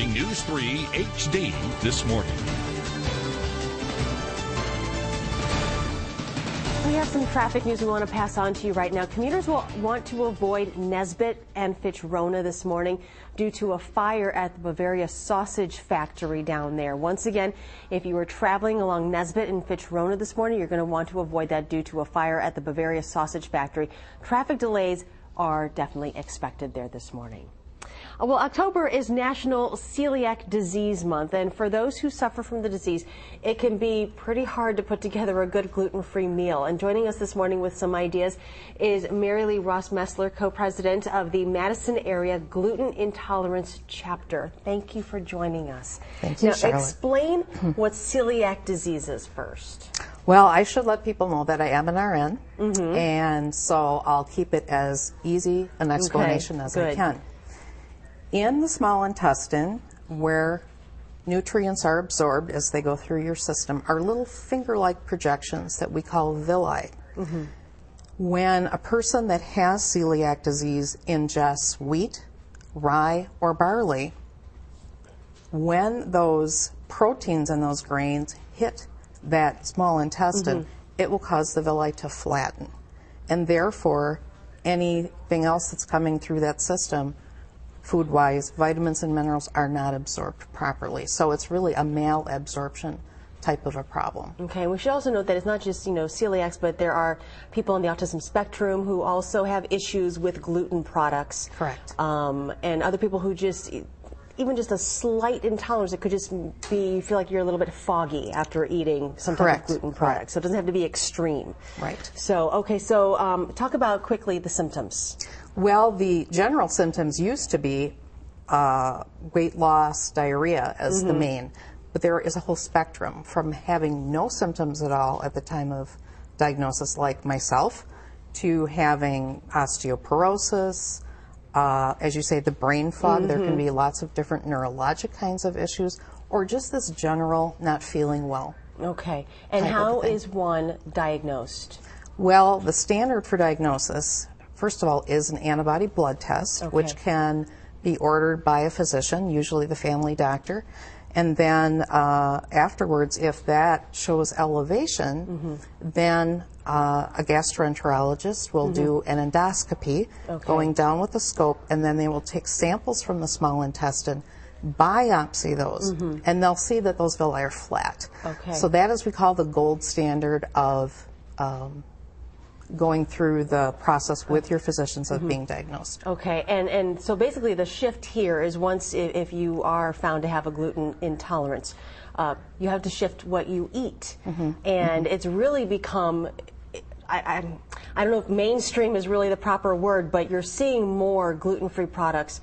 Introducing News 3 HD this morning. We have some traffic news we want to pass on to you right now. Commuters will want to avoid Nesbitt and Fitch-Rona this morning due to a fire at the Bavaria sausage factory down there. Once again, if you were traveling along Nesbitt and Fitch-Rona this morning, you're going to want to avoid that due to a fire at the Bavaria sausage factory. Traffic delays are definitely expected there this morning. Well, October is National Celiac Disease Month, and for those who suffer from the disease, it can be pretty hard to put together a good gluten-free meal. And joining us this morning with some ideas is Mary Lee Ross-Messler, co-president of the Madison Area Gluten Intolerance Chapter. Thank you for joining us. Thank you, now, Charlotte. Explain what celiac disease is first. Well, I should let people know that I am an RN, and so I'll keep it as easy an explanation as I can. In the small intestine, where nutrients are absorbed as they go through your system, are little finger-like projections that we call villi. When a person that has celiac disease ingests wheat, rye, or barley, when those proteins and those grains hit that small intestine, it will cause the villi to flatten. And therefore, anything else that's coming through that system, food-wise, vitamins and minerals are not absorbed properly. So it's really a malabsorption type of a problem. Okay, we should also note that it's not just, celiacs, but there are people on the autism spectrum who also have issues with gluten products. Correct. And other people who even just a slight intolerance, it could just be, you feel like you're a little bit foggy after eating some type of gluten product. So it doesn't have to be extreme. Right. So, okay, so talk about quickly the symptoms. Well, the general symptoms used to be weight loss, diarrhea as the main, but there is a whole spectrum from having no symptoms at all at the time of diagnosis, like myself, to having osteoporosis, as you say, the brain fog. There can be lots of different neurologic kinds of issues, or just this general not feeling well. Okay, and how is one diagnosed? Well, the standard for diagnosis, first of all, is an antibody blood test, which can be ordered by a physician, usually the family doctor. And then afterwards, if that shows elevation, then a gastroenterologist will do an endoscopy, going down with a scope, and then they will take samples from the small intestine, biopsy those, and they'll see that those villi are flat. So that is, we call, the gold standard of going through the process with your physicians of being diagnosed. Okay, and so basically the shift here is once, if you are found to have a gluten intolerance, you have to shift what you eat. And it's really become, I don't know if mainstream is really the proper word, but you're seeing more gluten-free products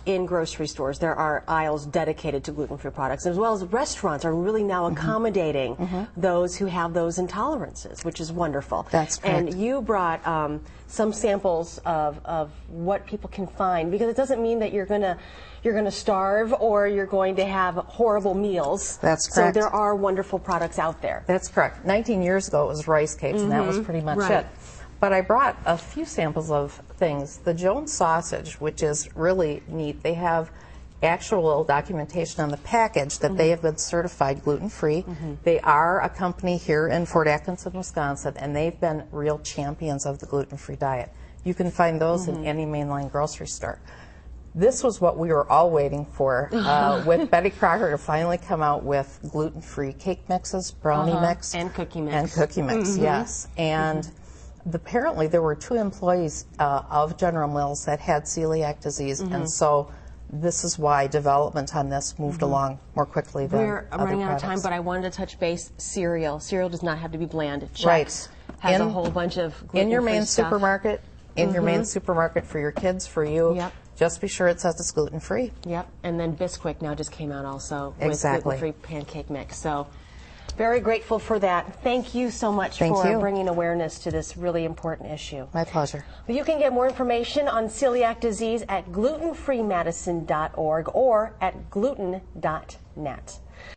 in grocery stores. There are aisles dedicated to gluten-free products, as well as restaurants are really now accommodating those who have those intolerances, which is wonderful. That's correct. And you brought some samples of what people can find, because it doesn't mean that you're going to starve or you're going to have horrible meals. That's correct. So there are wonderful products out there. That's correct. 19 years ago it was rice cakes, and that was pretty much it. But I brought a few samples of things. The Jones sausage, which is really neat, they have actual documentation on the package that they have been certified gluten-free. They are a company here in Fort Atkinson, Wisconsin, and they've been real champions of the gluten-free diet. You can find those in any mainline grocery store. This was what we were all waiting for, with Betty Crocker to finally come out with gluten-free cake mixes, brownie mix. And cookie mix. And cookie mix, yes. And apparently there were 2 employees of General Mills that had celiac disease, and so this is why development on this moved along more quickly than We're other running out of products. time, but I wanted to touch base. Cereal. Cereal does not have to be bland. Chex has a whole bunch of gluten-free in your main stuff. supermarket, your main supermarket for your kids, for you. Just be sure it says it's gluten-free. Yep, and then Bisquick now just came out also with Exactly. gluten-free pancake mix. So very grateful for that. Thank you so much Thank for you. bringing awareness to this really important issue. My pleasure. You can get more information on celiac disease at glutenfreemedicine.org or at gluten.net.